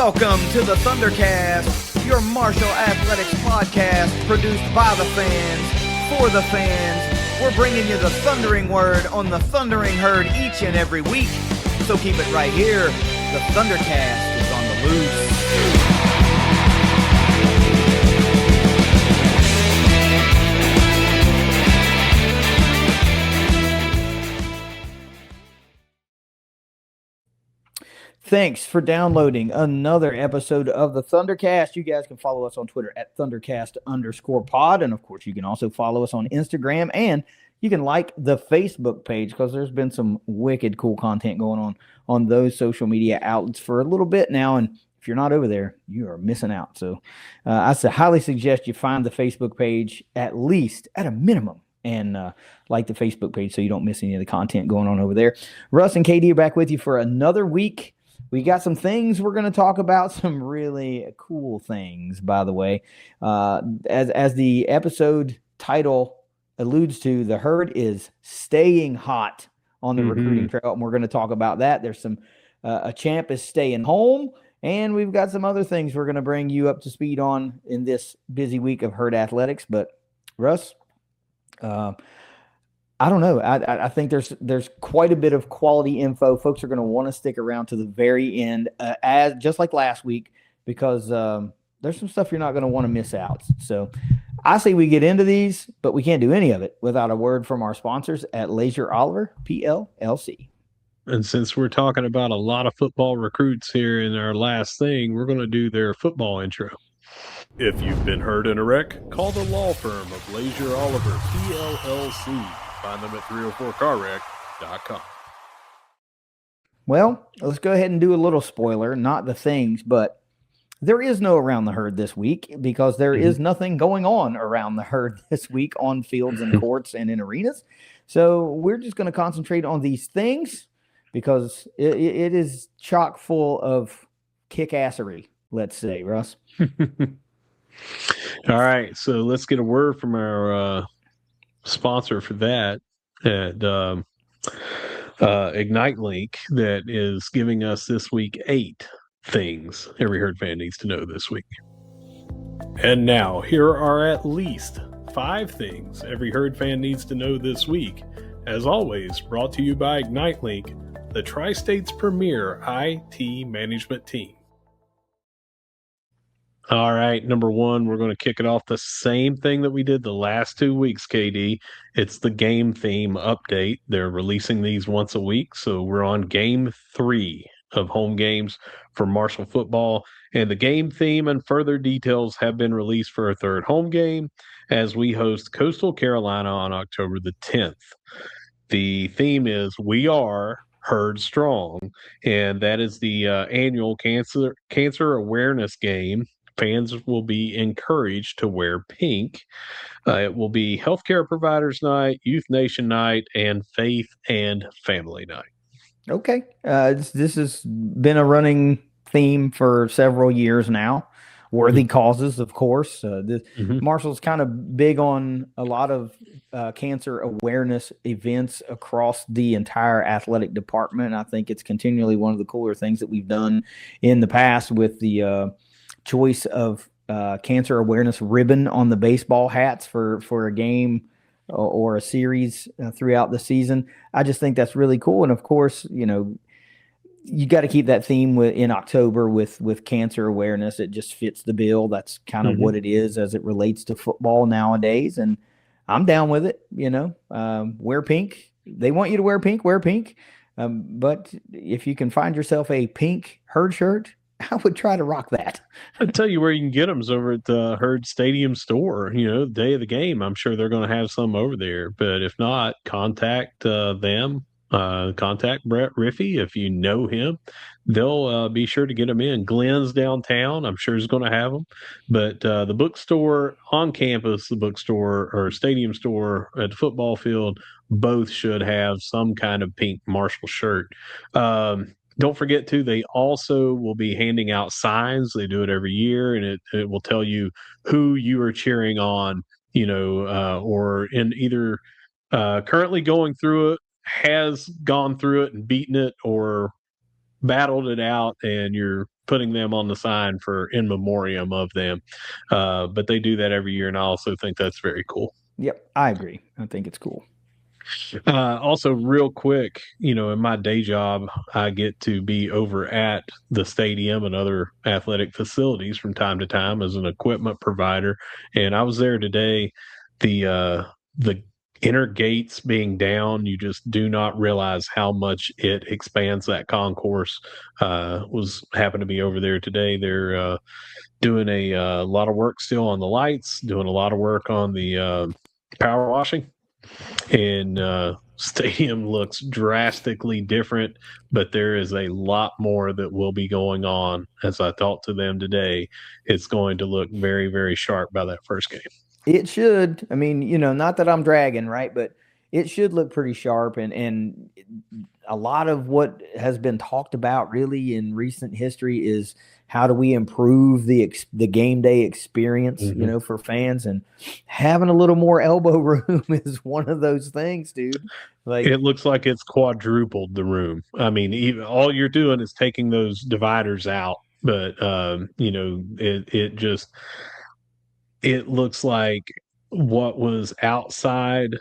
Welcome to the ThunderCast, your martial athletics podcast produced by the fans, for the fans. We're bringing you the thundering word on the thundering herd each and every week. So keep it right here. The ThunderCast is on the loose. Thanks for downloading another episode of the ThunderCast. You guys can follow us on Twitter at ThunderCast_pod. And of course, you can also follow us on Instagram, and you can like the Facebook page because there's been some wicked cool content going on those social media outlets for a little bit now. And if you're not over there, you are missing out. So I highly suggest you find the Facebook page at least at a minimum. And like the Facebook page so you don't miss any of the content going on over there. Russ and KD are back with you for another week. We got some things we're going to talk about, some really cool things, by the way. As the episode title alludes to, the herd is staying hot on the recruiting trail, and we're going to talk about that. There's some a champ is staying home, and we've got some other things we're going to bring you up to speed on in this busy week of herd athletics. But Russ, I don't know. I think there's quite a bit of quality info. Folks are going to want to stick around to the very end, as just like last week, because there's some stuff you're not going to want to miss out. So I say we get into these, but we can't do any of it without a word from our sponsors at Leasure Oliver PLLC. And since we're talking about a lot of football recruits here in our last thing, we're going to do their football intro. If you've been hurt in a wreck, call the law firm of Leasure Oliver PLLC. Find them at 304carwreck.com. Well, let's go ahead and do a little spoiler, not the things, but there is no Around the Herd this week because there is nothing going on around the herd this week on fields and courts and in arenas. So we're just going to concentrate on these things because it is chock full of kick-assery, let's say, Russ. All right, so let's get a word from our sponsor for that at ignite.link that is giving us this week 8 things every herd fan needs to know this week. And now, here are at least 5 things every herd fan needs to know this week. As always, brought to you by Ignite.link, the Tri-State's premier IT management team. All right, number 1, we're going to kick it off the same thing that we did the last 2 weeks, KD. It's the game theme update. They're releasing these once a week, so we're on game 3 of home games for Marshall football. And the game theme and further details have been released for our 3rd home game as we host Coastal Carolina on October the 10th. The theme is We Are Herd Strong, and that is the annual cancer awareness game. Fans will be encouraged to wear pink. It will be Healthcare Providers Night, Youth Nation Night, and Faith and Family Night. Okay. This has been a running theme for several years now. Worthy causes, of course. Marshall's kind of big on a lot of cancer awareness events across the entire athletic department. I think it's continually one of the cooler things that we've done in the past with the choice of cancer awareness ribbon on the baseball hats for a game or a series throughout the season. I just think that's really cool. And of course, you got to keep that theme in October with cancer awareness. It just fits the bill. That's kind of what it is as it relates to football nowadays. And I'm down with it. Wear pink. They want you to wear pink. Wear pink. But if you can find yourself a pink herd shirt, I would try to rock that. I'll tell you where you can get them is over at the Herd Stadium store. The day of the game, I'm sure they're going to have some over there. But if not, contact them. Contact Brett Riffey if you know him. They'll be sure to get them in. Glenn's downtown, I'm sure is going to have them. But the bookstore on campus, the bookstore or stadium store at the football field, both should have some kind of pink Marshall shirt. Don't forget, too, they also will be handing out signs. They do it every year, and it will tell you who you are cheering on, or in either currently going through it, has gone through it and beaten it, or battled it out, and you're putting them on the sign for in memoriam of them. But they do that every year, and I also think that's very cool. Yep, I agree. I think it's cool. Also, real quick, in my day job, I get to be over at the stadium and other athletic facilities from time to time as an equipment provider. And I was there today. The inner gates being down, you just do not realize how much it expands that concourse. Was happened to be over there today. They're doing a lot of work still on the lights, doing a lot of work on the power washing. And stadium looks drastically different, but there is a lot more that will be going on. As I talked to them today, it's going to look very, very sharp by that first game. It should. I mean, not that I'm dragging, right? But it should look pretty sharp. And a lot of what has been talked about really in recent history is how do we improve the game day experience, for fans, and having a little more elbow room is one of those things, dude. Like, it looks like it's quadrupled the room. I mean, even all you're doing is taking those dividers out, but it looks like what was outside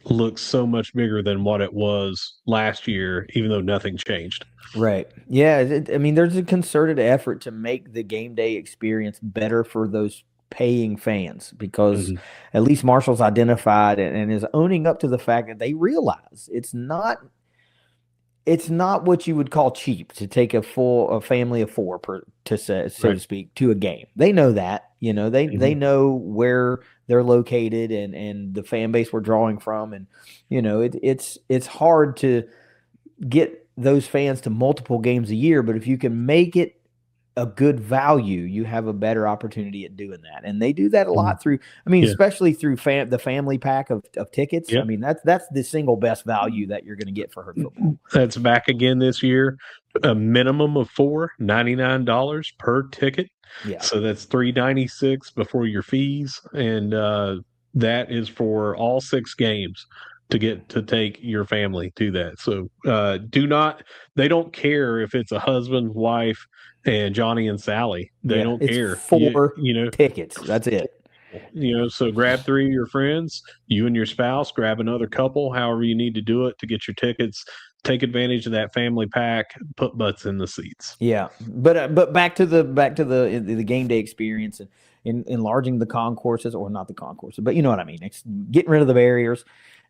looks so much bigger than what it was last year, even though nothing changed. Right. Yeah. I mean, there's a concerted effort to make the game day experience better for those paying fans, because at least Marshall's identified and is owning up to the fact that they realize it's not what you would call cheap to take a family of four so to speak, to a game. They know that, they know where they're located and the fan base we're drawing from. And, it's hard to get those fans to multiple games a year, but if you can make it a good value, you have a better opportunity at doing that. And they do that a lot through, especially through the family pack of tickets. Yep. I mean, that's the single best value that you're going to get for Herd football. That's back again this year. A minimum of $99 per ticket. Yeah. So that's $396 before your fees. And that is for all 6 games to get to take your family to that. So they don't care if it's a husband, wife, and Johnny and Sally. They don't care. 4 tickets. That's it. So grab 3 of your friends, you and your spouse, grab another couple, however you need to do it to get your tickets. Take advantage of that family pack, put butts in the seats. Yeah. But back to the game day experience and enlarging the concourses, or not the concourses, but you know what I mean. It's getting rid of the barriers.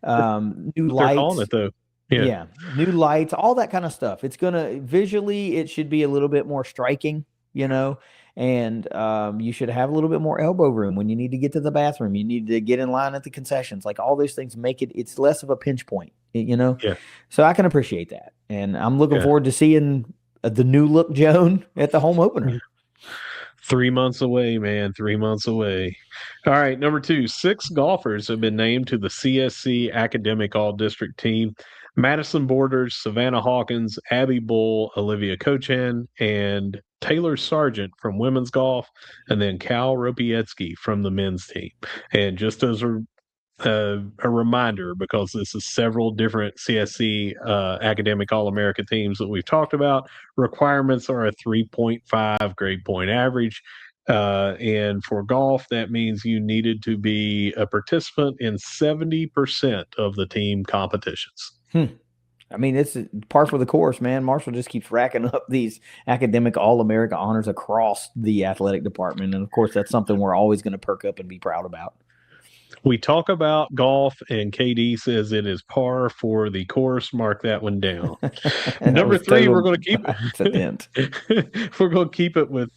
New lights. They're calling it though. Yeah. New lights, all that kind of stuff. It's visually, it should be a little bit more striking, and you should have a little bit more elbow room when you need to get to the bathroom. You need to get in line at the concessions. Like, all those things make it's less of a pinch point, Yeah. So I can appreciate that, and I'm looking forward to seeing the new look Joan at the home opener. 3 months away, man. 3 months away. All right, number 2, 6 golfers have been named to the CSC Academic All-District team. Madison Borders, Savannah Hawkins, Abby Bull, Olivia Cochan, and Taylor Sargent from women's golf, and then Cal Ropietsky from the men's team. And just as a reminder, because this is several different CSC academic All-America teams that we've talked about, requirements are a 3.5 grade point average. And for golf, that means you needed to be a participant in 70% of the team competitions. I mean, it's par for the course, man. Marshall just keeps racking up these academic All-America honors across the athletic department. And of course, that's something we're always going to perk up and be proud about. We talk about golf, and KD says it is par for the course. Mark that one down. Number 3, we're going to keep it. We're going to keep it with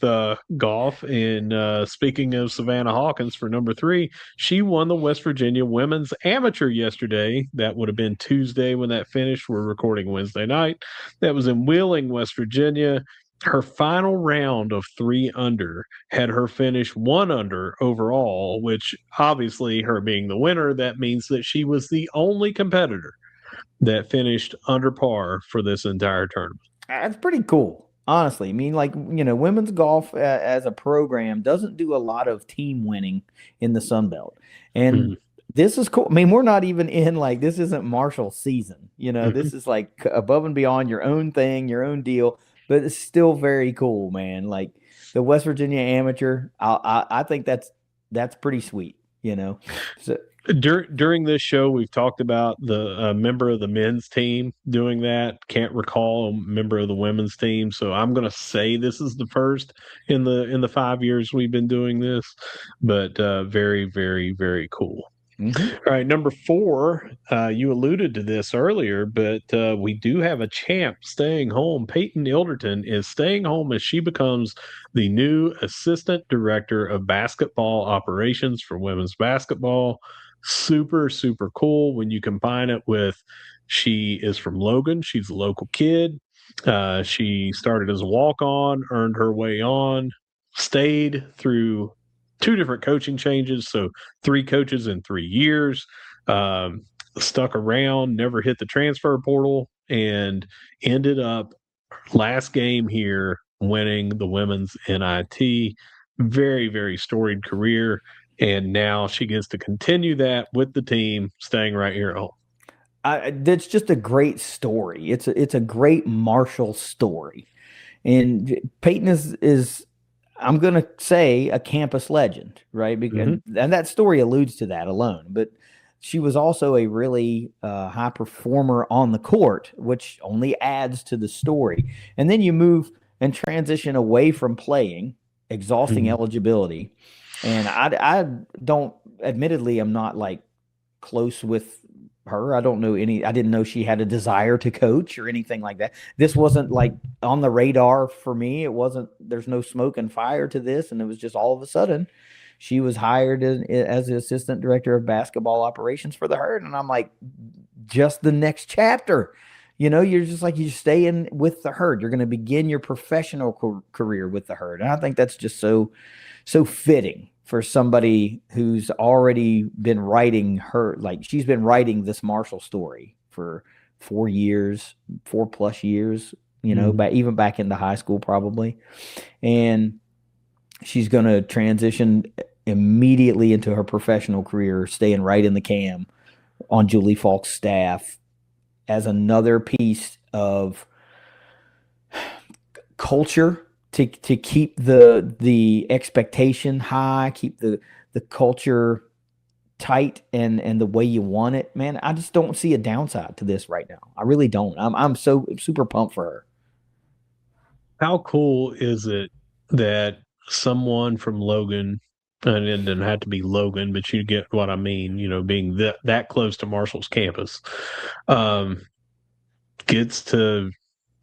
golf. And speaking of Savannah Hawkins, for number 3, she won the West Virginia Women's Amateur yesterday. That would have been Tuesday when that finished. We're recording Wednesday night. That was in Wheeling, West Virginia. Her final round of 3 under had her finish 1 under overall, which obviously, her being the winner, that means that she was the only competitor that finished under par for this entire tournament. That's pretty cool, honestly. I mean, women's golf as a program doesn't do a lot of team winning in the Sun Belt. And this is cool. I mean, we're not even in this isn't Marshall season. This is above and beyond your own thing, your own deal. but it's still very cool, man. Like the West Virginia Amateur, I think that's pretty sweet, you know. So During this show, we've talked about the member of the men's team doing that. Can't recall a member of the women's team, so I'm going to say this is the first in the 5 years we've been doing this. But very, very, very cool. mhm. All right, number 4. You alluded to this earlier, but we do have a champ staying home. Peyton Ilderton is staying home as she becomes the new assistant director of basketball operations for women's basketball. Super, super cool when you combine it with she is from Logan. She's a local kid. She started as a walk on, earned her way on, stayed through 2 different coaching changes. So 3 coaches in 3 years, um, stuck around, never hit the transfer portal, and ended up last game here winning the women's NIT. Very, very storied career. And now she gets to continue that with the team, staying right here at home. That's just a great story. It's a great Marshall story, and Peyton is I'm gonna say a campus legend, right? Mhm. And that story alludes to that alone. But she was also a really high performer on the court, which only adds to the story. And then you move and transition away from playing, exhausting Mhm. eligibility. And I don't, admittedly, I'm not like close with her. I don't know I didn't know she had a desire to coach or anything like that. This wasn't like on the radar for me. It wasn't, there's no smoke and fire to this. And it was just all of a sudden she was hired as the assistant director of basketball operations for the Herd. And I'm like, just the next chapter. You know, you're just like, you stay in with the Herd. You're going to begin your professional career with the Herd. And I think that's just so fitting for somebody who's already been writing like she's been writing this Marshall story for 4 years, 4+ years, you know, Mhm. even back into high school probably. And she's going to transition immediately into her professional career, staying right in the cam on Julie Falk's staff as another piece of culture to keep the expectation high, keep the culture tight and the way you want it, man. I just don't see a downside to this right now. I really don't. I'm so super pumped for her. How cool is it that someone from Logan, and it didn't have to be Logan, but you get what I mean, being that close to Marshall's campus, um, gets to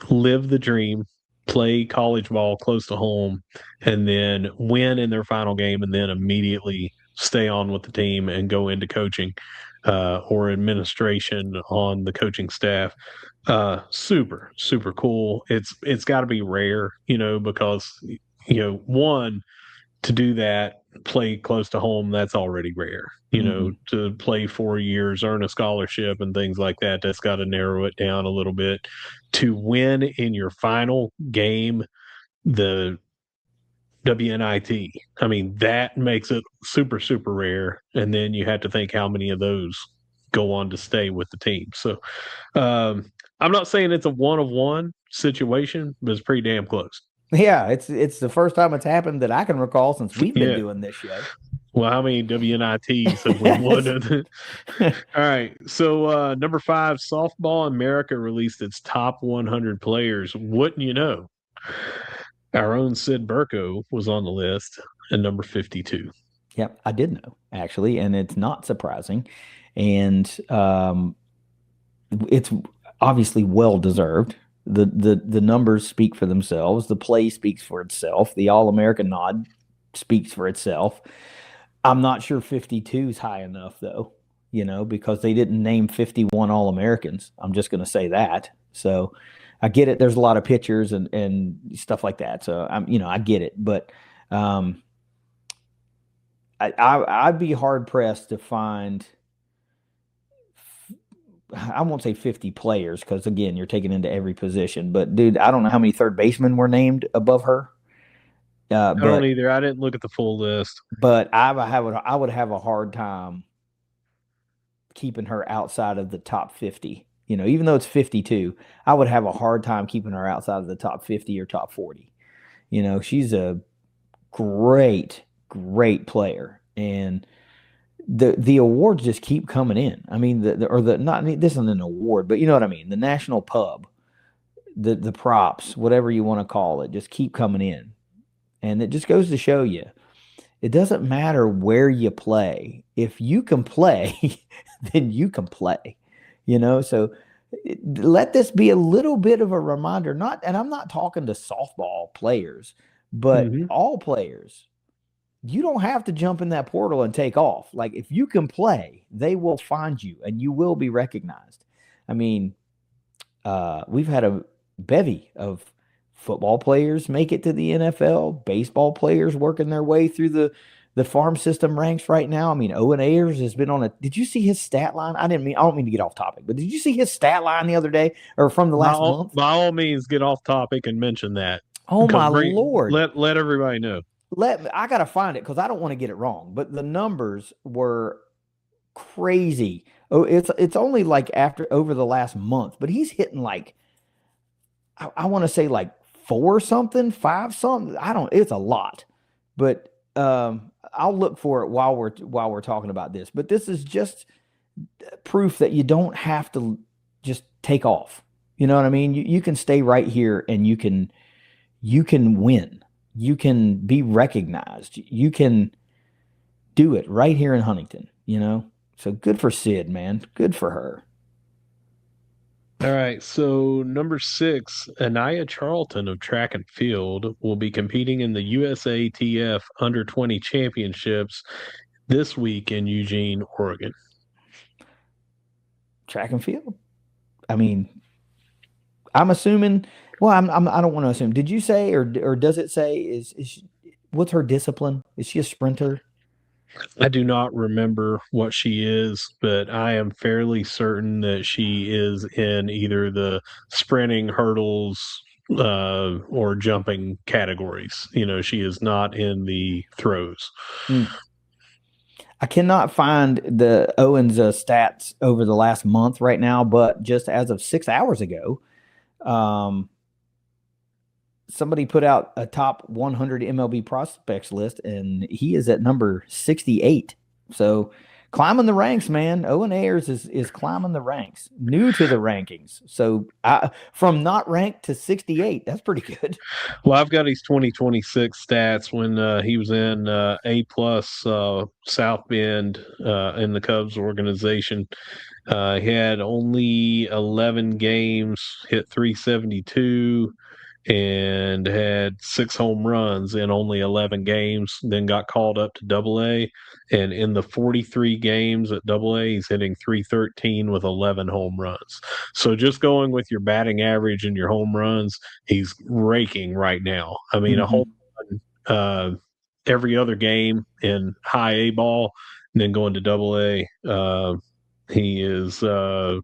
live the dream, play college ball close to home, and then win in their final game, and then immediately stay on with the team and go into coaching or administration on the coaching staff. Super, super cool. It's got to be rare, because one, to do that, play close to home, that's already rare. Mm-hmm. To play 4 years, earn a scholarship and things like that, that's got to narrow it down a little bit. To win in your final game, the WNIT, I mean, that makes it super, super rare. And then you have to think how many of those go on to stay with the team. So I'm not saying it's a one of one situation, but it's pretty damn close. Yeah, it's the first time it's happened that I can recall since we've been Yeah. doing this show. Well, how many WNITs have we won? All right. So, number 5, Softball America released its top 100 players. Wouldn't you know? Our own Sid Burko was on the list at number 52. Yep, I did know actually, and it's not surprising, and it's obviously well deserved. The numbers speak for themselves. The play speaks for itself. The All American nod speaks for itself. I'm not sure 52 is high enough though, because they didn't name 51 All Americans. I'm just going to say that. So I get it. There's a lot of pitchers and stuff like that. So I get it, but um, I'd be hard pressed to find. I won't say 50 players because again, you're taking into every position. But dude, I don't know how many third basemen were named above her. I don't But either. I didn't look at the full list. I would have a hard time keeping her outside of the top 50. even though it's 52, I would have a hard time keeping her outside of the top 50 or top 40. She's a great, great player. And the awards just keep coming in. I mean, not this isn't an award, but you know what I mean. The national pub, the props, whatever you want to call it, just keep coming in, and it just goes to show you, it doesn't matter where you play. If you can play, then you can play. So let this be a little bit of a reminder. And I'm not talking to softball players, but all players. You don't have to jump in that portal and take off. Like, if you can play, they will find you and you will be recognized. I mean, we've had a bevy of football players make it to the NFL, baseball players working their way through the farm system ranks right now. I mean, Owen Ayers has been did you see his stat line? I don't mean to get off topic, but did you see his stat line the other day or from the last month? By all means, get off topic and mention that. Oh my Lord. Let everybody know. I got to find it because I don't want to get it wrong, but the numbers were crazy. Oh, it's only like over the last month, but he's hitting like, I want to say like 4 something, 5 something. It's a lot, but I'll look for it while we're talking about this. But this is just proof that you don't have to just take off. You know what I mean? You can stay right here and you can win. You can be recognized. You can do it right here in Huntington, So good for Sid, man. Good for her. All right. So number 6, Anaya Charlton of track and field will be competing in the USATF Under 20 Championships this week in Eugene, Oregon. Track and field. I mean, I'm assuming. Well, I don't want to assume. Did you say, or does it say, what's her discipline? Is she a sprinter? I do not remember what she is, but I am fairly certain that she is in either the sprinting, hurdles, or jumping categories. She is not in the throws. I cannot find the Owens stats over the last month right now, but just as of 6 hours ago, somebody put out a top 100 MLB prospects list, and he is at number 68. So climbing the ranks, man. Owen Ayers is climbing the ranks, new to the rankings. So from not ranked to 68, that's pretty good. Well, I've got his 2026 stats when he was in A+ South Bend in the Cubs organization. He had only 11 games, hit 372, and had 6 home runs in only 11 games, then got called up to AA. And in the 43 games at AA, he's hitting 313 with 11 home runs. So just going with your batting average and your home runs, he's raking right now. I mean, a home run every other game in high A ball, and then going to AA. He is 1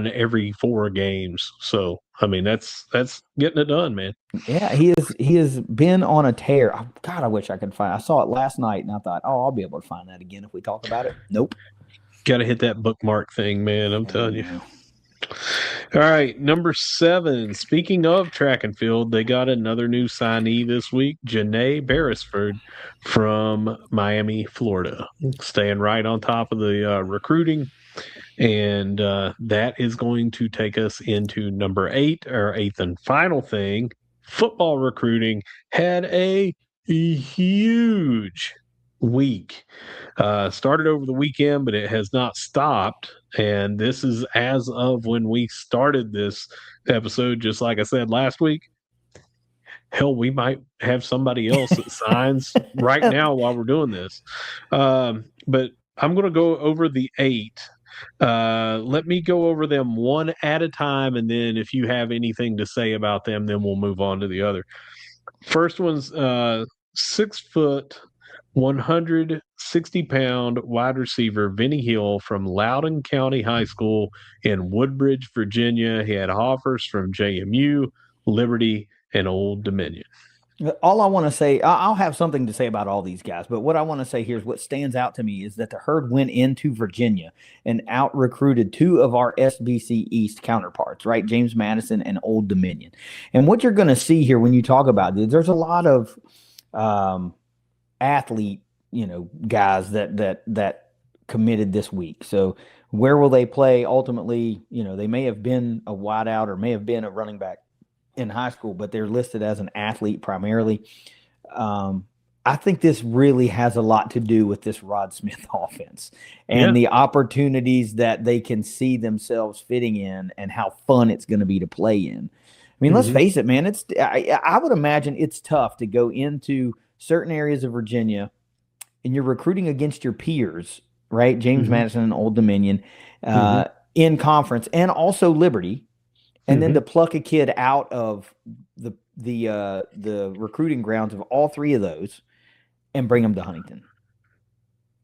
every 4 games. So I mean, that's getting it done, man. Yeah, he has been on a tear. Oh, God, I wish I could find. I saw it last night, and I thought, I'll be able to find that again if we talk about it. Nope. Got to hit that bookmark thing, man. I'm telling you. All right, number 7. Speaking of track and field, they got another new signee this week, Janae Beresford from Miami, Florida, staying right on top of the recruiting. And that is going to take us into number 8, our 8th and final thing. Football recruiting had a huge week. Started over the weekend, but it has not stopped. And this is as of when we started this episode, just like I said last week. Hell, we might have somebody else that signs right now while we're doing this. But I'm going to go over the 8. Let me go over them one at a time, and then if you have anything to say about them, then we'll move on to the other. First one's 6 foot, 160-pound wide receiver Vinny Hill from Loudoun County High School in Woodbridge, Virginia. He had offers from JMU, Liberty, and Old Dominion. All I want to say, I'll have something to say about all these guys, but what I want to say here is what stands out to me is that the Herd went into Virginia and out recruited two of our SBC East counterparts, right? James Madison and Old Dominion. And what you're going to see here when you talk about this, there's a lot of um, athlete, guys that committed this week. So where will they play ultimately? They may have been a wideout or may have been a running back in high school, but they're listed as an athlete primarily. Um, I think this really has a lot to do with this Rod Smith offense and the opportunities that they can see themselves fitting in and how fun it's going to be to play in. I mean, let's face it, man. I would imagine it's tough to go into certain areas of Virginia and you're recruiting against your peers, right? James Madison and Old Dominion in conference and also Liberty. And then to pluck a kid out of the recruiting grounds of all three of those and bring them to Huntington.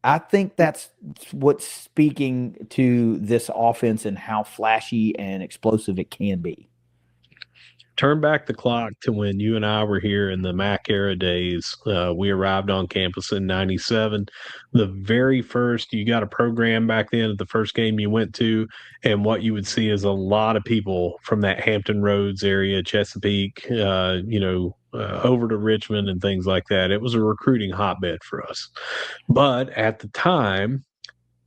I think that's what's speaking to this offense and how flashy and explosive it can be. Turn back the clock to when you and I were here in the Mac era days. We arrived on campus in 97. The very first, you got a program back then at the first game you went to, and what you would see is a lot of people from that Hampton Roads area, Chesapeake, over to Richmond and things like that. It was a recruiting hotbed for us. But at the time,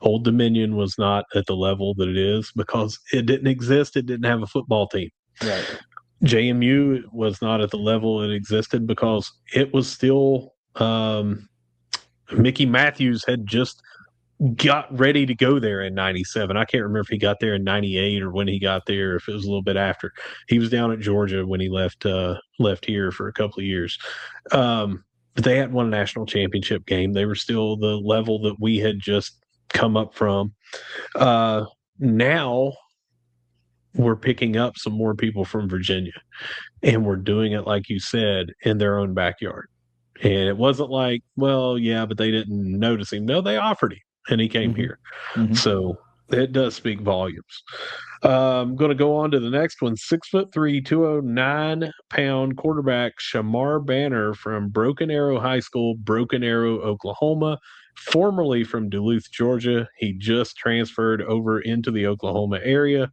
Old Dominion was not at the level that it is because it didn't exist. It didn't have a football team. Right. JMU was not at the level it existed because it was still Mickey Matthews had just got ready to go there in 97. I can't remember if he got there in 98 or when he got there, if it was a little bit after. He was down at Georgia when he left here for a couple of years. But they hadn't won a national championship game. They were still the level that we had just come up from. Now we're picking up some more people from Virginia, and we're doing it, like you said, in their own backyard. And it wasn't like, well, yeah, but they didn't notice him. No, they offered him, and he came here. So it does speak volumes. I'm going to go on to the next one. 6'3", 209-pound quarterback Shamar Banner from Broken Arrow High School, Broken Arrow, Oklahoma, formerly from Duluth, Georgia. He just transferred over into the Oklahoma area.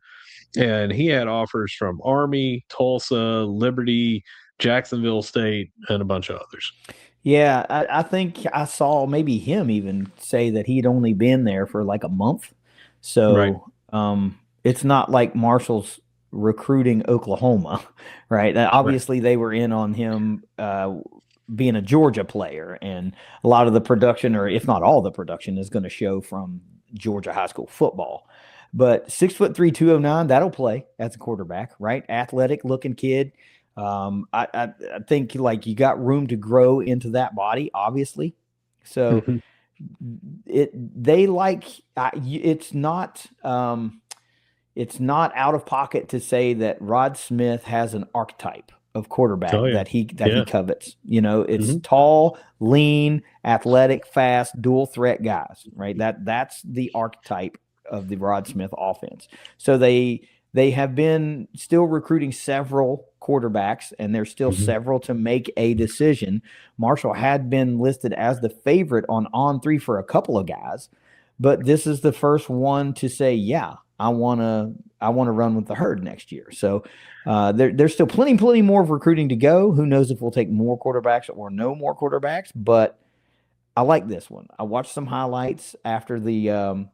And he had offers from Army, Tulsa, Liberty, Jacksonville State, and a bunch of others. Yeah, I think I saw maybe him even say that he'd only been there for like a month. So it's not like Marshall's recruiting Oklahoma, right? Obviously, they were in on him being a Georgia player, and a lot of the production, or if not all the production, is going to show from Georgia high school football. But 6'3", 209, that'll play as a quarterback, right? Athletic looking kid. I think like you got room to grow into that body, obviously. So it's not out of pocket to say that Rod Smith has an archetype of quarterback that he covets. It's tall, lean, athletic, fast, dual threat guys, right? That's the archetype of the Rod Smith offense. So they have been still recruiting several quarterbacks, and there's still several to make a decision. Marshall had been listed as the favorite on 3 for a couple of guys, but this is the first one to say, yeah, I want to run with the Herd next year. So there's still plenty more of recruiting to go. Who knows if we'll take more quarterbacks or no more quarterbacks, but I like this one. I watched some highlights after the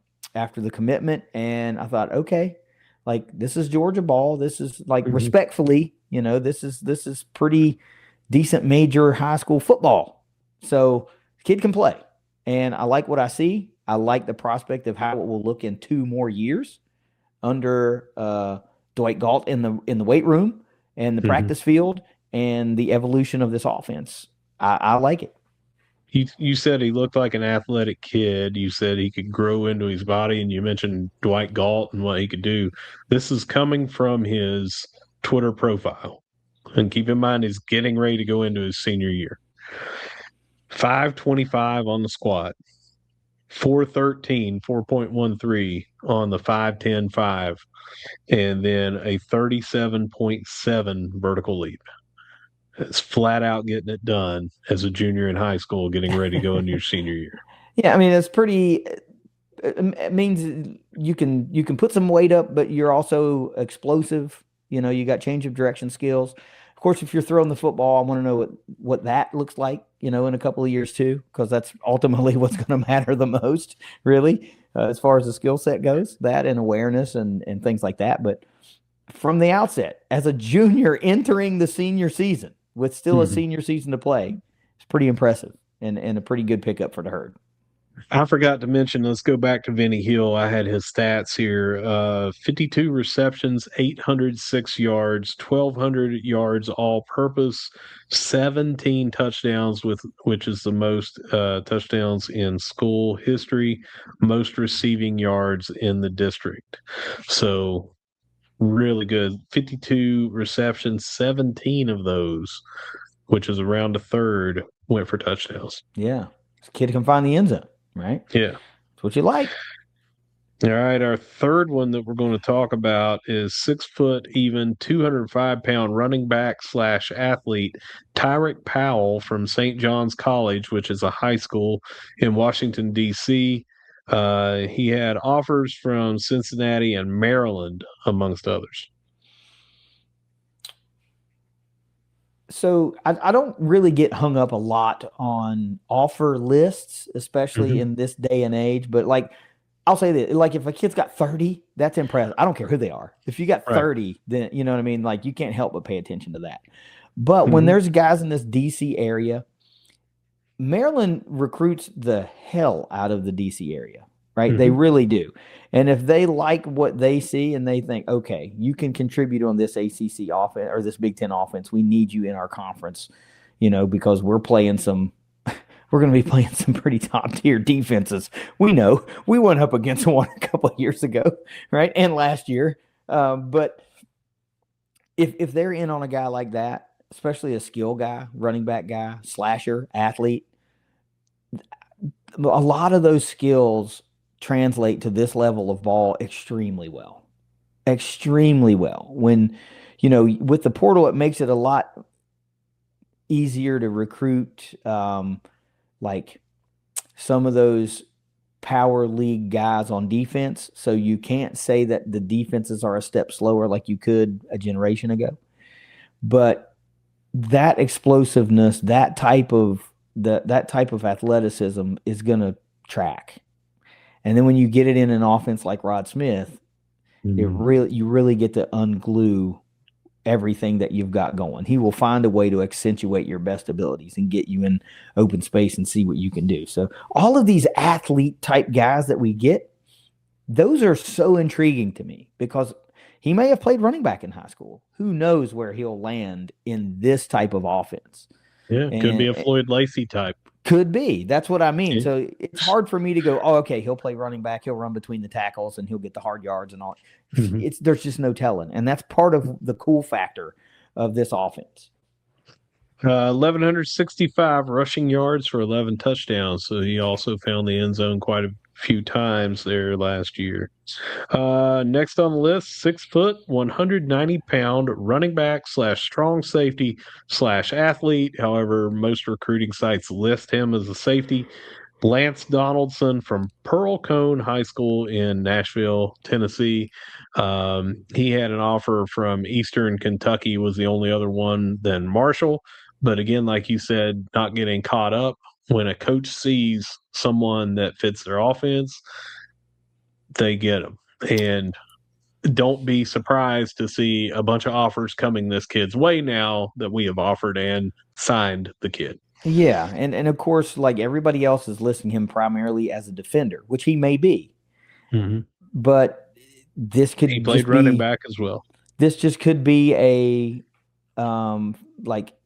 commitment, and I thought, okay, like this is Georgia ball. This is like respectfully, this is pretty decent major high school football. So the kid can play, and I like what I see. I like the prospect of how it will look in 2 more years under Dwight Galt in the weight room and the practice field and the evolution of this offense. I like it. You said he looked like an athletic kid. You said he could grow into his body, and you mentioned Dwight Galt and what he could do. This is coming from his Twitter profile. And keep in mind, he's getting ready to go into his senior year. 525 on the squat, 413, 4.13 on the 5.10.5, and then a 37.7 vertical leap. It's flat out getting it done as a junior in high school, getting ready to go into your senior year. Yeah, I mean, it's pretty. It means you can put some weight up, but you're also explosive. You got change of direction skills. Of course, if you're throwing the football, I want to know what that looks like, in a couple of years too, because that's ultimately what's going to matter the most, really, as far as the skill set goes, that and awareness and things like that. But from the outset, as a junior entering the senior season with still a senior season to play, it's pretty impressive and a pretty good pickup for the herd. I forgot to mention, let's go back to Vinny Hill. I had his stats here. 52 receptions, 806 yards, 1,200 yards all purpose, 17 touchdowns, which is the most touchdowns in school history, most receiving yards in the district. So really good. 52 receptions, 17 of those, which is around a third, went for touchdowns. Yeah. This kid can find the end zone, right? Yeah. That's what you like. All right, our third one that we're going to talk about is 6 foot even, 205-pound running back / athlete Tyrick Powell from St. John's College, which is a high school in Washington, D.C. He had offers from Cincinnati and Maryland, amongst others. So I don't really get hung up a lot on offer lists, especially in this day and age. But I'll say that, if a kid's got 30, that's impressive. I don't care who they are. If you got 30, then you know what I mean? You can't help but pay attention to that. But when there's guys in this DC area, Maryland recruits the hell out of the DC area, right? They really do. And if they like what they see and they think, okay, you can contribute on this ACC offense or this Big Ten offense, we need you in our conference, because we're going to be playing some pretty top tier defenses. We know we went up against one a couple of years ago, right? And last year. But if they're in on a guy like that, especially a skill guy, running back guy, slasher, athlete, a lot of those skills translate to this level of ball extremely well. Extremely well. When, with the portal, it makes it a lot easier to recruit some of those power league guys on defense. So you can't say that the defenses are a step slower like you could a generation ago. But that explosiveness, that type of athleticism is going to track. And then when you get it in an offense like Rod Smith, you really get to unglue everything that you've got going. He will find a way to accentuate your best abilities and get you in open space and see what you can do. So all of these athlete type guys that we get, those are so intriguing to me because he may have played running back in high school. Who knows where he'll land in this type of offense? Yeah, could be a Floyd Lacey type. Could be. That's what I mean. Yeah. So it's hard for me to go, oh, okay, he'll play running back. He'll run between the tackles and he'll get the hard yards and all. There's just no telling. And that's part of the cool factor of this offense. 1,165 rushing yards for 11 touchdowns. So he also found the end zone quite a few times there last year. Next on the list, 6 foot, 190-pound running back / strong safety / athlete. However, most recruiting sites list him as a safety. Lance Donaldson from Pearl Cone High School in Nashville, Tennessee. He had an offer from Eastern Kentucky, was the only other one than Marshall. But again, like you said, not getting caught up. When a coach sees someone that fits their offense, they get them. And don't be surprised to see a bunch of offers coming this kid's way now that we have offered and signed the kid. Yeah, and of course, like everybody else is listing him primarily as a defender, which he may be. But this could he played running back as well. This just could be a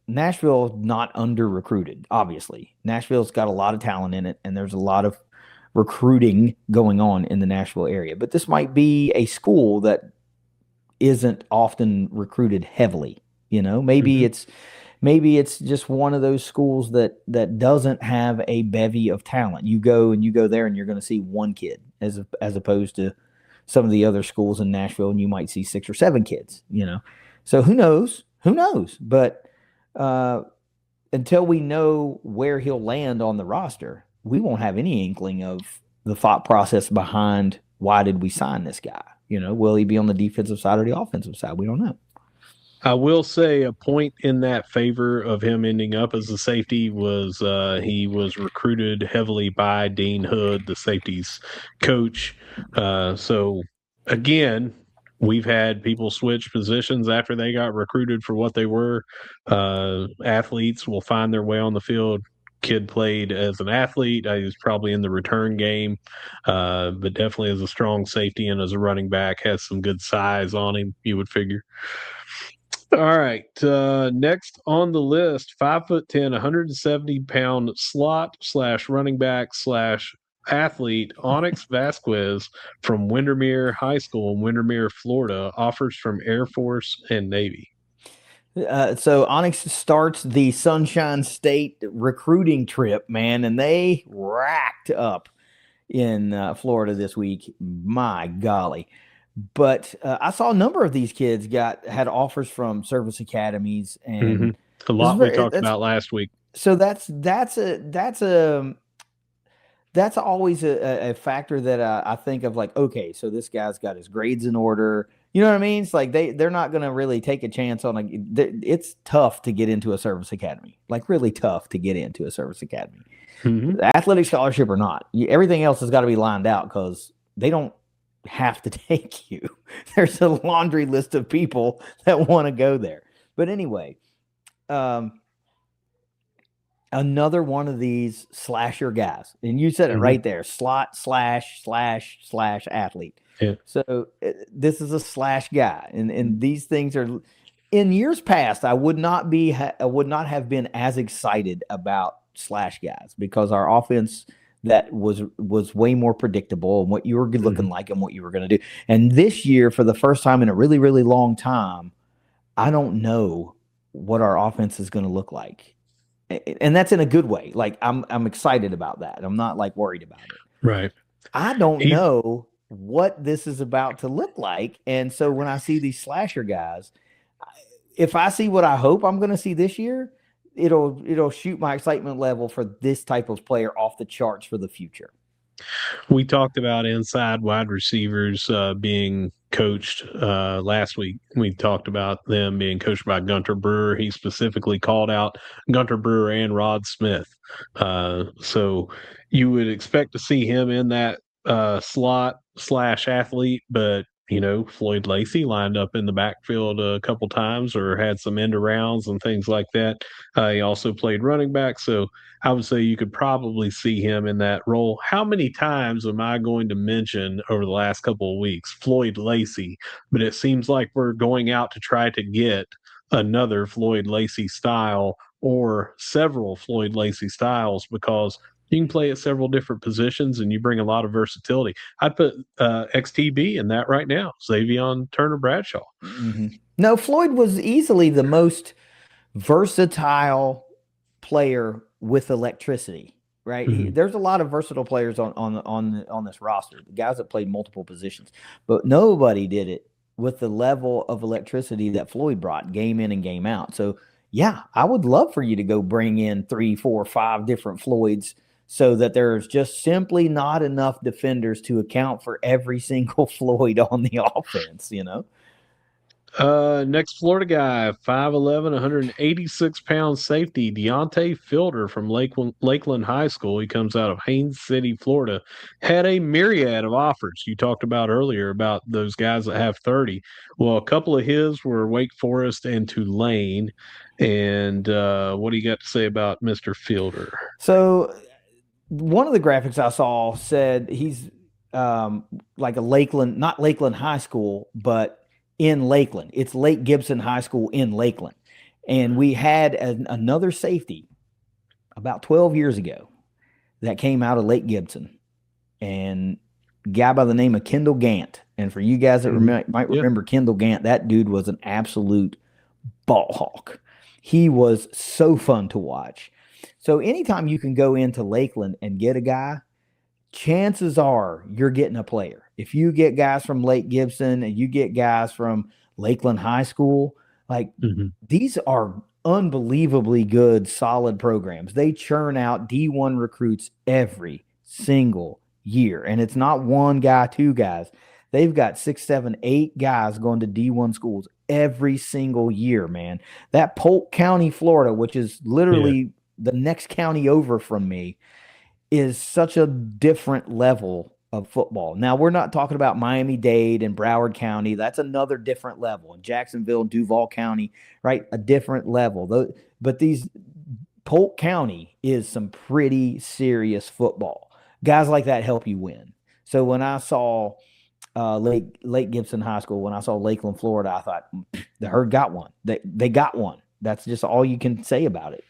Nashville not under recruited. Obviously, Nashville's got a lot of talent in it, and there's a lot of recruiting going on in the Nashville area. But this might be a school that isn't often recruited heavily. Maybe it's just one of those schools that doesn't have a bevy of talent. You go there and you're going to see one kid as opposed to some of the other schools in Nashville, and you might see 6 or 7 kids. So who knows? But until we know where he'll land on the roster, we won't have any inkling of the thought process behind why did we sign this guy? Will he be on the defensive side or the offensive side? We don't know. I will say a point in that favor of him ending up as a safety was he was recruited heavily by Dean Hood, the safeties coach. So again, we've had people switch positions after they got recruited for what they were. Athletes will find their way on the field. Kid played as an athlete. He was probably in the return game, but definitely as a strong safety and as a running back, has some good size on him, you would figure. All right. Next on the list, 5'10", 170-pound slot/running back/athlete Onyx Vasquez from Windermere High School in Windermere, Florida, offers from Air Force and Navy. So Onyx starts the Sunshine State recruiting trip, man, and they racked up in Florida this week. My golly. But I saw a number of these kids had offers from service academies, and a lot we talked about last week. So that's always a factor that I think of, like, okay, so this guy's got his grades in order. You know what I mean? It's like they're not going to really take a chance on it's tough to get into a service academy, like really tough to get into a service academy. The athletic scholarship or not, everything else has got to be lined out because they don't have to take you. There's a laundry list of people that want to go there. But anyway, another one of these slasher guys, and you said it right there: slot / athlete. Yeah. So this is a slash guy, and these things are. In years past, I would not have been as excited about slash guys because our offense that was way more predictable and what you were looking like and what you were going to do. And this year, for the first time in a really, really long time, I don't know what our offense is going to look like. And that's in a good way. Like I'm excited about that. I'm not like worried about it. Right. I don't know what this is about to look like. And so when I see these slasher guys, if I see what I hope I'm going to see this year, it'll shoot my excitement level for this type of player off the charts for the future. We talked about inside wide receivers being coached last week. We talked about them being coached by Gunter Brewer. He specifically called out Gunter Brewer and Rod Smith. So you would expect to see him in that slot / athlete, but Floyd Lacey lined up in the backfield a couple times or had some end arounds and things like that. He also played running back. So I would say you could probably see him in that role. How many times am I going to mention over the last couple of weeks Floyd Lacey? But it seems like we're going out to try to get another Floyd Lacey style or several Floyd Lacey styles because you can play at several different positions and you bring a lot of versatility. I'd put XTB in that right now, Xavion Turner Bradshaw. No, Floyd was easily the most versatile player with electricity, right? There's a lot of versatile players on this roster, the guys that played multiple positions, but nobody did it with the level of electricity that Floyd brought game in and game out. So yeah, I would love for you to go bring in 3, 4, 5 different Floyds so that there's just simply not enough defenders to account for every single Floyd on the offense, Next Florida guy, 5'11", 186-pound safety, Deontay Fielder from Lakeland High School. He comes out of Haines City, Florida. Had a myriad of offers. You talked about earlier about those guys that have 30. Well, a couple of his were Wake Forest and Tulane. And what do you got to say about Mr. Fielder? So one of the graphics I saw said he's like a Lakeland, not Lakeland High School, but in Lakeland. It's Lake Gibson High School in Lakeland. And we had another safety about 12 years ago that came out of Lake Gibson, and a guy by the name of Kendall Gant. And for you guys that might remember Kendall Gant, that dude was an absolute ball hawk. He was so fun to watch. So anytime you can go into Lakeland and get a guy, chances are you're getting a player. If you get guys from Lake Gibson and you get guys from Lakeland High School, like these are unbelievably good, solid programs. They churn out D1 recruits every single year. And it's not one guy, two guys. They've got 6, 7, 8 guys going to D1 schools every single year, man. That Polk County, Florida, which is literally the next county over from me, is such a different level of football. Now, we're not talking about Miami-Dade and Broward County. That's another different level. And Jacksonville, Duval County, right? A different level. But these Polk County is some pretty serious football. Guys like that help you win. So when I saw Lake Gibson High School, when I saw Lakeland, Florida, I thought the Herd got one. They got one. That's just all you can say about it.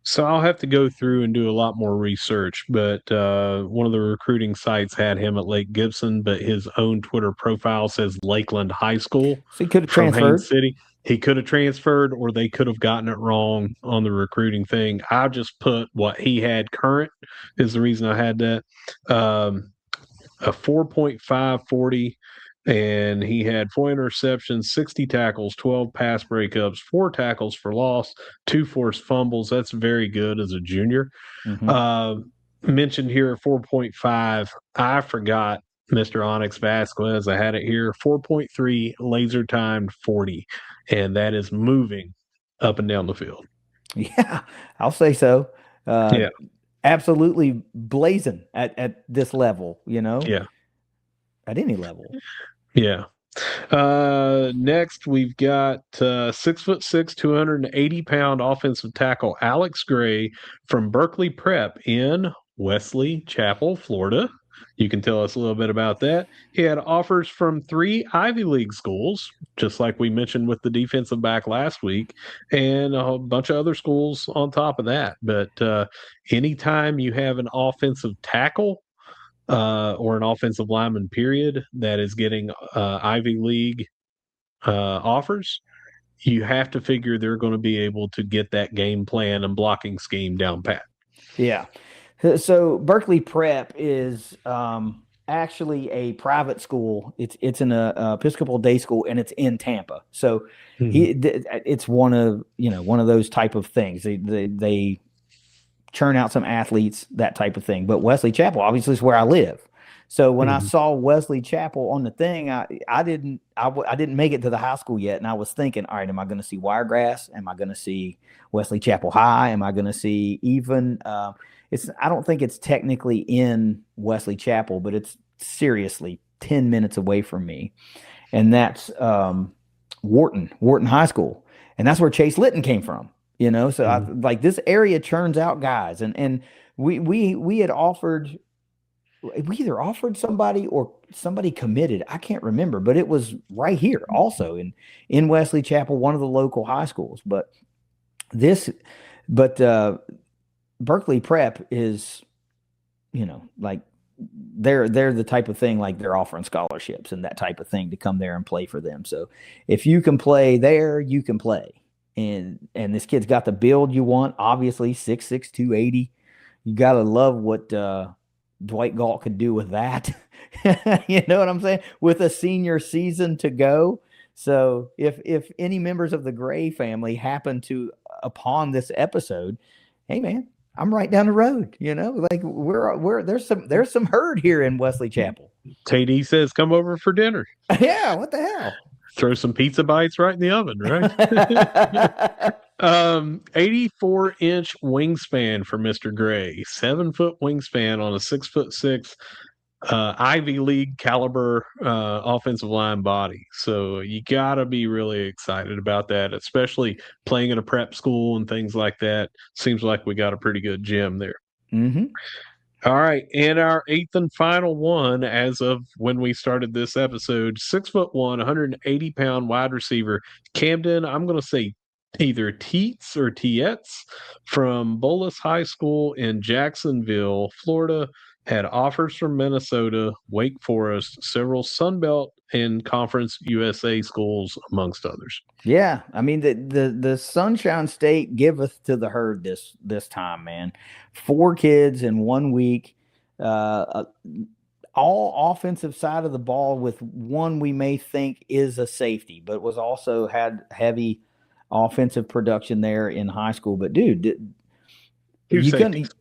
So I'll have to go through and do a lot more research, but one of the recruiting sites had him at Lake Gibson, but his own Twitter profile says Lakeland High School. So he could have from transferred. Haines City. He could have transferred, or they could have gotten it wrong on the recruiting thing. I just put what he had current is the reason I had that. A 4.540, and he had 4 interceptions, 60 tackles, 12 pass breakups, 4 tackles for loss, 2 forced fumbles. That's very good as a junior. Mentioned here 4.5. I forgot Mr. Onyx Vasquez. I had it here 4.3 laser timed 40, and that is moving up and down the field. Yeah, I'll say so. Yeah. Absolutely blazing at this level, Yeah. At any level. Yeah. Next, we've got 6'6", 280-pound offensive tackle Alex Gray from Berkeley Prep in Wesley Chapel, Florida. You can tell us a little bit about that. He had offers from 3 Ivy League schools, just like we mentioned with the defensive back last week, and a bunch of other schools on top of that. But anytime you have an offensive tackle or an offensive lineman, period, that is getting Ivy League offers, you have to figure they're going to be able to get that game plan and blocking scheme down pat. Yeah. So Berkeley Prep is actually a private school. It's an Episcopal day school, and it's in Tampa. So it's one of those type of things. They churn out some athletes, that type of thing. But Wesley Chapel obviously is where I live. So when I saw Wesley Chapel on the thing, I didn't make it to the high school yet, and I was thinking, all right, am I going to see Wiregrass? Am I going to see Wesley Chapel High? Am I going to see even? I don't think it's technically in Wesley Chapel, but it's seriously 10 minutes away from me, and that's Wharton High School, and that's where Chase Litton came from. So this area churns out guys, and we had offered. We either offered somebody or somebody committed. I can't remember, but it was right here also in Wesley Chapel, one of the local high schools. But Berkeley Prep is, they're the type of thing, like they're offering scholarships and that type of thing to come there and play for them. So if you can play there, you can play. And this kid's got the build you want, obviously 6'6", 280. You got to love what Dwight Galt could do with that. You know what I'm saying? With a senior season to go. So if any members of the Gray family happen to upon this episode, hey man, I'm right down the road. There's some herd here in Wesley Chapel. KD says come over for dinner. Yeah, what the hell? Throw some pizza bites right in the oven, right? 84-inch wingspan for Mr. Gray, 7-foot wingspan on a 6'6" Ivy League caliber offensive line body. So you got to be really excited about that, especially playing in a prep school and things like that. Seems like we got a pretty good gym there. All right, and our 8th and final one, as of when we started this episode, 6'1", 180-pound wide receiver, Camden, I'm going to say either Teets or Tietz, from Bolus High School in Jacksonville, Florida, had offers from Minnesota, Wake Forest, several Sunbelt and Conference USA schools, amongst others. Yeah, I mean the Sunshine State giveth to the herd this time, man. 4 kids in 1 week, all offensive side of the ball, with one we may think is a safety, but was also had heavy offensive production there in high school. But dude, Two you safeties. couldn't.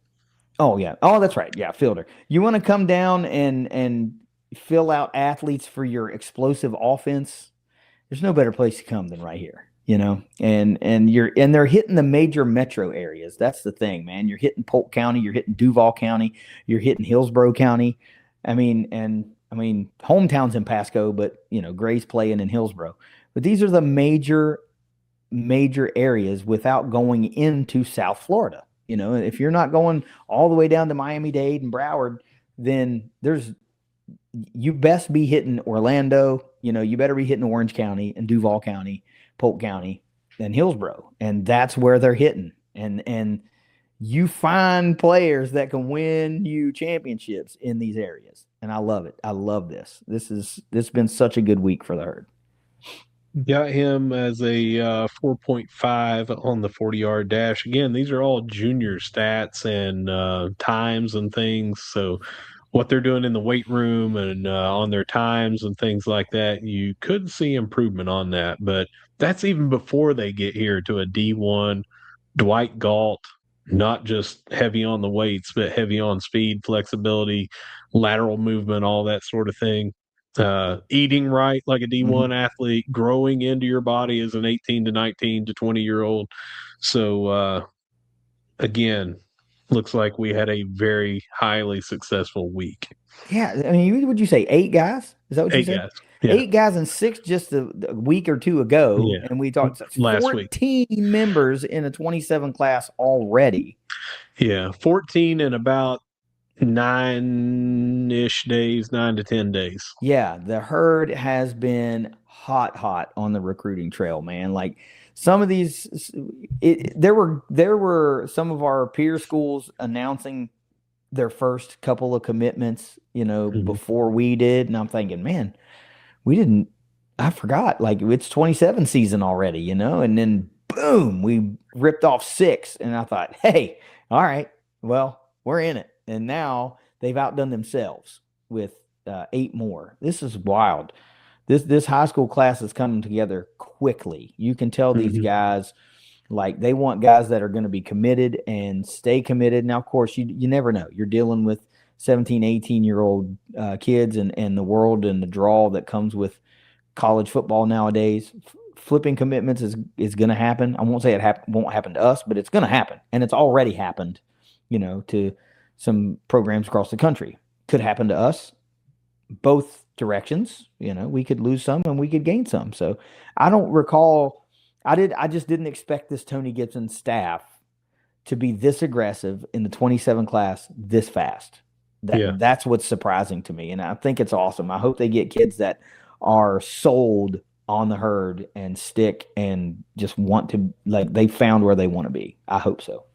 Oh yeah. Oh, that's right. Yeah, fielder. You want to come down and fill out athletes for your explosive offense? There's no better place to come than right here, and they're hitting the major metro areas. That's the thing, man. You're hitting Polk County, you're hitting Duval County, you're hitting Hillsborough County. I mean, hometown's in Pasco, but Gray's playing in Hillsborough. But these are the major areas without going into South Florida. If you're not going all the way down to Miami-Dade and Broward, then you best be hitting Orlando. You better be hitting Orange County and Duval County, Polk County, and Hillsborough. And that's where they're hitting. And you find players that can win you championships in these areas. And I love it. I love this. This has been such a good week for the herd. Got him as a 4.5 on the 40-yard dash. Again, these are all junior stats and times and things. So what they're doing in the weight room and on their times and things like that, you could see improvement on that. But that's even before they get here to a D1. Dwight Galt, not just heavy on the weights, but heavy on speed, flexibility, lateral movement, all that sort of thing. Eating right like a D1 athlete, growing into your body as an 18 to 19 to 20-year-old. So, again, looks like we had a very highly successful week. Yeah. I mean, would you say 8 guys? Is that what you said? 8 guys. Yeah. 8 guys and 6 just a week or two ago. Yeah. And we talked last 14 week. members in a 27 class already. Yeah. 14 in about 9-ish days, 9 to 10 days. Yeah. The herd has been hot on the recruiting trail, man. Like some of these, there were some of our peer schools announcing their first couple of commitments, before we did. And I'm thinking, man, I forgot, like it's 27 season already, and then boom, we ripped off 6. And I thought, hey, all right, well, we're in it. And now they've outdone themselves with 8 more. This is wild. This high school class is coming together quickly. You can tell these guys, like, they want guys that are going to be committed and stay committed. Now, of course, you never know. You're dealing with 17, 18-year-old kids and the world and the draw that comes with college football nowadays. Flipping commitments is going to happen. I won't say it won't happen to us, but it's going to happen. And it's already happened, to some programs across the country. Could happen to us both directions. We could lose some and we could gain some. So I don't recall. I just didn't expect this Tony Gibson staff to be this aggressive in the 27 class this fast. That's what's surprising to me. And I think it's awesome. I hope they get kids that are sold on the herd and stick and just want to, like, they found where they want to be. I hope so.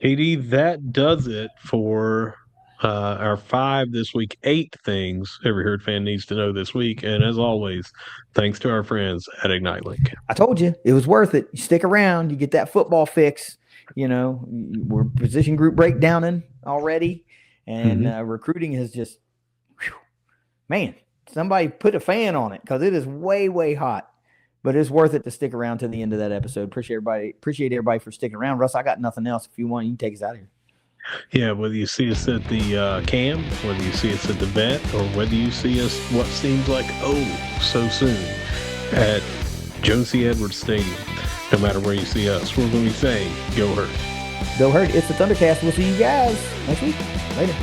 KD, that does it for our 5 this week. 8 things every herd fan needs to know this week. And as always, thanks to our friends at ignite.link. I told you it was worth it. You stick around, you get that football fix. We're position group breakdowning already, and recruiting has just, man, somebody put a fan on it because it is way hot. But it's worth it to stick around to the end of that episode. Appreciate everybody for sticking around. Russ, I got nothing else. If you want, you can take us out of here. Yeah, whether you see us at the cam, whether you see us at the vet, or whether you see us what seems like so soon at Jones C. Edwards Stadium, no matter where you see us, we're going to be saying, go herd. Go herd. It's the ThunderCast. We'll see you guys next week. Later.